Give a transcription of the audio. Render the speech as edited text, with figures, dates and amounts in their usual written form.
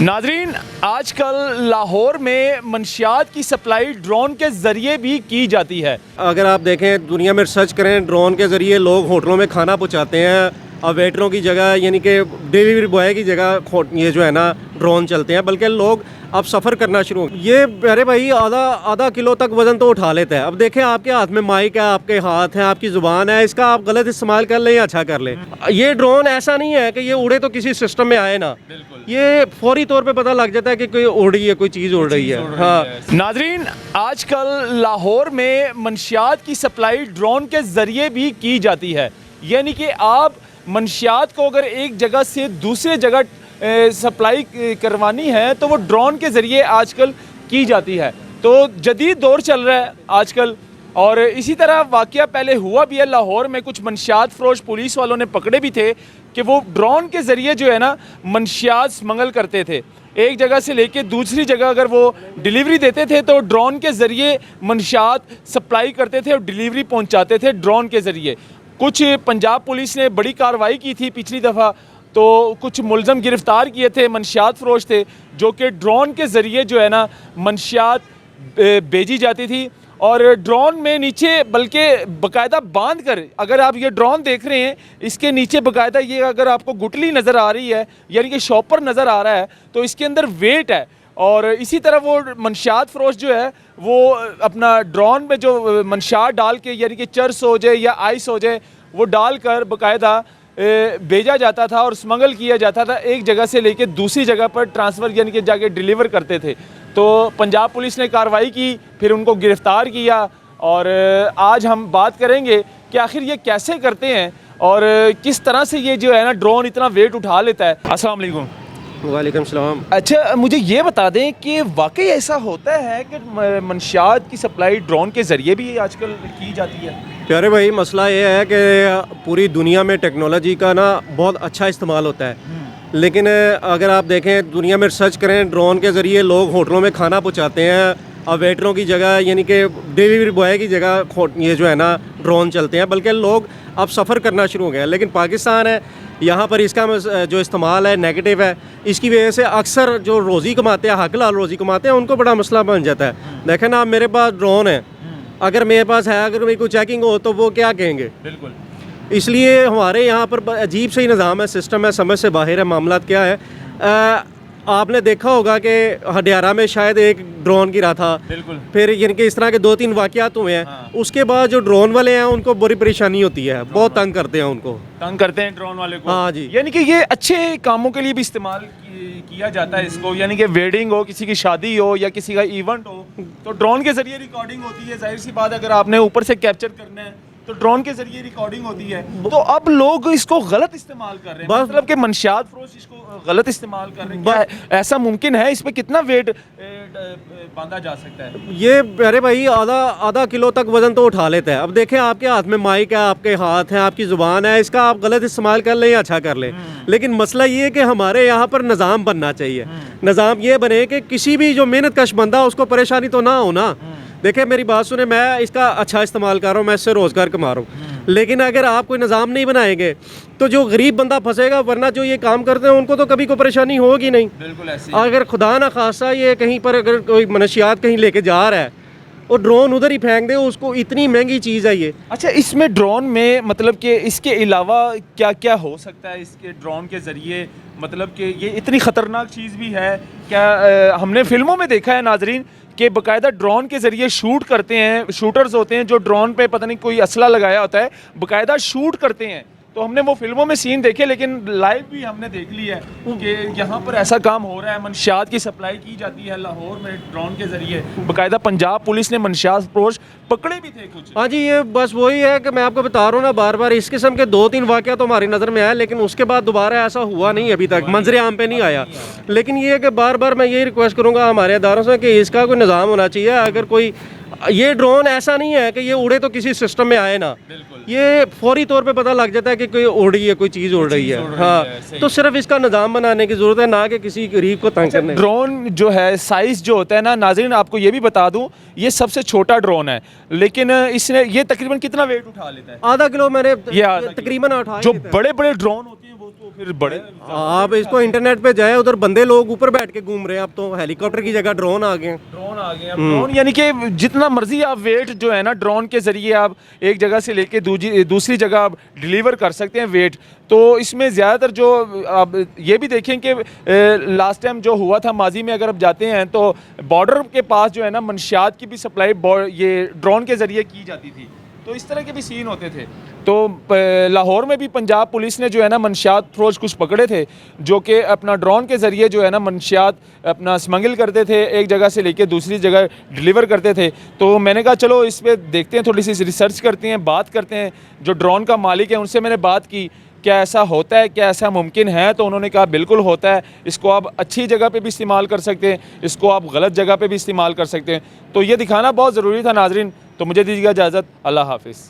नाजरीन, आजकल लाहौर में मंशियात की सप्लाई ड्रोन के ज़रिए भी की जाती है। अगर आप देखें दुनिया में सर्च करें, ड्रोन के ज़रिए लोग होटलों में खाना पहुंचाते हैं। अब वेटरों की जगह यानी कि डिलीवरी बॉय की जगह ये जो है ना ड्रोन चलते हैं, बल्कि लोग अब सफ़र करना शुरू हो। ये अरे भाई आधा किलो तक वज़न तो उठा लेता है। अब देखें आपके हाथ में माइक है, आपके हाथ है, आपकी ज़ुबान है, इसका आप गलत इस्तेमाल कर लें या अच्छा कर लें। ये ड्रोन ऐसा नहीं है कि ये उड़े तो किसी सिस्टम में आए ना, ये फौरी तौर पे पता लग जाता है कि कोई उड़ रही है, कोई चीज़ उड़ रही है। हाँ नाजरीन, आजकल लाहौर में मंशियात की सप्लाई ड्रोन के ज़रिए भी की जाती है। यानी कि आप मंशियात को अगर एक जगह से दूसरे जगह सप्लाई करवानी है तो वो ड्रोन के ज़रिए आजकल की जाती है। तो जदीद दौर चल रहा है आजकल। और इसी तरह वाक़या पहले हुआ भी है लाहौर में, कुछ मंशियात फ़रोश पुलिस वालों ने पकड़े भी थे कि वो ड्रोन के ज़रिए जो है ना मंशियात स्मगल करते थे। एक जगह से लेके दूसरी जगह अगर वो डिलीवरी देते थे तो ड्रोन के ज़रिए मंशियात सप्लाई करते थे और डिलीवरी पहुँचाते थे ड्रोन के ज़रिए। कुछ पंजाब पुलिस ने बड़ी कार्रवाई की थी पिछली दफ़ा, तो कुछ मुलज़म गिरफ़्तार किए थे, मंशियात फ़रोश थे जो कि ड्रोन के ज़रिए जो है ना मंशियात भेजी जाती थी। और ड्रोन में नीचे बल्कि बाकायदा बांध कर, अगर आप ये ड्रोन देख रहे हैं इसके नीचे बाकायदा ये अगर आपको गुटली नज़र आ रही है यानी कि शॉपर नज़र आ रहा है तो इसके अंदर वेट है। और इसी तरह वो मंशियात फ़रोश जो है वो अपना ड्रोन में जो मंशियात डाल के यानी कि चर्स हो जाए या आइस हो जाए वो डाल कर बाकायदा भेजा जाता था और स्मगल किया जाता था, एक जगह से लेके दूसरी जगह पर ट्रांसफ़र यानी कि जाके डिलीवर करते थे। तो पंजाब पुलिस ने कार्रवाई की, फिर उनको गिरफ़्तार किया। और आज हम बात करेंगे कि आखिर ये कैसे करते हैं और किस तरह से ये जो है ना ड्रोन इतना वेट उठा लेता है। अस्सलाम वालेकुम। वालेकुम सलाम। अच्छा, मुझे ये बता दें कि वाकई ऐसा होता है कि मंशियात की सप्लाई ड्रोन के ज़रिए भी आजकल की जाती है? प्यारे भाई, मसला ये है कि पूरी दुनिया में टेक्नोलॉजी का ना बहुत अच्छा इस्तेमाल होता है, लेकिन अगर आप देखें दुनिया में सर्च करें, ड्रोन के ज़रिए लोग होटलों में खाना पहुंचाते हैं। अब वेटरों की जगह यानी कि डिलीवरी बॉय की जगह ये जो है ना ड्रोन चलते हैं, बल्कि लोग अब सफ़र करना शुरू हो गए हैं। लेकिन पाकिस्तान है, यहाँ पर इसका जो इस्तेमाल है नेगेटिव है। इसकी वजह से अक्सर जो रोज़ी कमाते हैं, हक लाल रोज़ी कमाते हैं, उनको बड़ा मसला बन जाता है। देखें ना, मेरे पास ड्रोन है, अगर मेरे पास है, अगर मेरी कोई चेकिंग हो तो वो क्या कहेंगे? बिल्कुल। इसलिए हमारे यहाँ पर अजीब से ही निज़ाम है, सिस्टम है, समझ से बाहर है। मामला क्या है, आपने देखा होगा कि हडियारा में शायद एक ड्रोन गिरा था। बिल्कुल। फिर यानी कि इस तरह के 2-3 वाक़यात हुए हैं। हाँ। उसके बाद जो ड्रोन वाले हैं उनको बड़ी परेशानी होती है, बहुत तंग करते हैं, उनको तंग करते हैं ड्रोन वाले को। हाँ जी। यानी कि ये अच्छे कामों के लिए भी इस्तेमाल किया जाता है इसको, यानी कि वेडिंग हो, किसी की शादी हो या किसी का इवेंट हो तो ड्रोन के ज़रिए रिकॉर्डिंग होती है। जाहिर सी बात, अगर आपने ऊपर से कैप्चर करना है तो ड्रोन के जरिए रिकॉर्डिंग होती है। तो अब लोग इसको गलत इस्तेमाल कर रहे हैं, मतलब कि मंशियात फ़रोश इसको गलत इस्तेमाल कर रहे हैं। क्या ऐसा मुमकिन है? इस पे कितना वेट बांधा जा सकता है? ये अरे भाई आधा किलो तक वज़न तो उठा लेता है। अब देखें आपके हाथ में माइक है, आपके हाथ है, आपकी ज़ुबान है, इसका आप गलत इस्तेमाल कर लें या अच्छा कर लें। लेकिन मसला ये है कि हमारे यहाँ पर निज़ाम बनना चाहिए। निज़ाम ये बने कि किसी भी जो मेहनत कश बंदा उसको परेशानी तो ना हो ना। देखिए मेरी बात सुने, मैं इसका अच्छा इस्तेमाल कर रहा हूँ, मैं इससे रोज़गार कमा रहा हूँ। लेकिन अगर आप कोई निज़ाम नहीं बनाएंगे तो जो गरीब बंदा फंसेगा, वरना जो ये काम करते हैं उनको तो कभी कोई परेशानी होगी नहीं। बिल्कुल ऐसे। अगर खुदा ना खासा ये कहीं पर अगर कोई मनशियात कहीं लेके जा रहा है और ड्रोन उधर ही फेंक दे, उसको इतनी महंगी चीज़ है ये। अच्छा, इसमें ड्रोन में मतलब कि इसके अलावा क्या क्या हो सकता है इसके ड्रोन के ज़रिए? मतलब कि ये इतनी ख़तरनाक चीज़ भी है क्या? हमने फिल्मों में देखा है नाजरीन कि बाकायदा ड्रोन के ज़रिए शूट करते हैं, शूटर्स होते हैं जो ड्रोन पे पता नहीं कोई असला लगाया होता है, बाकायदा शूट करते हैं। तो हमने वो फिल्मों में सीन देखे, लेकिन लाइव भी हमने देख लिया है कि यहाँ पर ऐसा काम हो रहा है। मंशियात की सप्लाई की जाती है लाहौर में ड्रोन के ज़रिए। बाकायदा पंजाब पुलिस ने मंशियात फ़रोश पकड़े भी थे कुछ। हाँ जी, ये बस वही है कि मैं आपको बता रहा हूँ ना, बार बार इस किस्म के 2-3 वाक़या तो हमारी नज़र में आया, लेकिन उसके बाद दोबारा ऐसा हुआ नहीं, अभी तक मंजर आम पे नहीं आया। लेकिन ये है कि बार बार मैं यही रिक्वेस्ट करूँगा हमारे इदारों से कि इसका कोई निज़ाम होना चाहिए। अगर कोई ये ड्रोन ऐसा नहीं है कि ये उड़े तो किसी सिस्टम में आए ना, ये फौरी तौर पे पता लग जाता है कि कोई उड़ रही है, कोई चीज़ उड़ रही है। हाँ, तो सिर्फ इसका निज़ाम बनाने की ज़रूरत है, ना कि किसी गरीब को तंग करने। ड्रोन जो है साइज़ जो होता है ना नाज़रीन, आपको ये भी बता दूं, ये सबसे छोटा ड्रोन है, लेकिन इसने ये तकरीबन कितना वेट उठा लेता है? आधा किलो मैंने तकरीबन उठा। जो बड़े बड़े ड्रोन होते हैं वो तो इसको फिर बड़े आप इसको इंटरनेट पे जाए, उधर बंदे लोग ऊपर बैठ के घूम रहे हैं। अब तो हेलीकॉप्टर की जगह ड्रोन आ गए हैं। ड्रोन आ गए हैं। ड्रोन यानी कि जितना मर्जी आप वेट जो है ना ड्रोन के ज़रिए आप एक जगह से लेके दूसरी जगह आप डिलीवर कर सकते हैं वेट। तो इसमें ज़्यादातर जो आप ये भी देखें कि लास्ट टाइम जो हुआ था माजी में, अगर आप जाते हैं तो बॉर्डर के पास जो है ना मंशियात की भी सप्लाई ये ड्रोन के ज़रिए की जाती थी। तो इस तरह के भी सीन होते थे। तो लाहौर में भी पंजाब पुलिस ने जो है ना मंशियात फरोश कुछ पकड़े थे जो कि अपना ड्रोन के ज़रिए जो है ना मंशियात अपना स्मगल करते थे, एक जगह से लेके दूसरी जगह डिलीवर करते थे। तो मैंने कहा चलो इस पर देखते हैं, थोड़ी सी रिसर्च करते हैं, बात करते हैं। जो ड्रोन का मालिक है उनसे मैंने बात की, क्या ऐसा होता है, क्या ऐसा मुमकिन है? तो उन्होंने कहा बिल्कुल होता है। इसको आप अच्छी जगह पे भी इस्तेमाल कर सकते हैं, इसको आप गलत जगह पे भी इस्तेमाल कर सकते हैं। तो ये दिखाना बहुत ज़रूरी था नाजरीन। तो मुझे दीजिएगा इजाज़त, अल्लाह हाफिज़।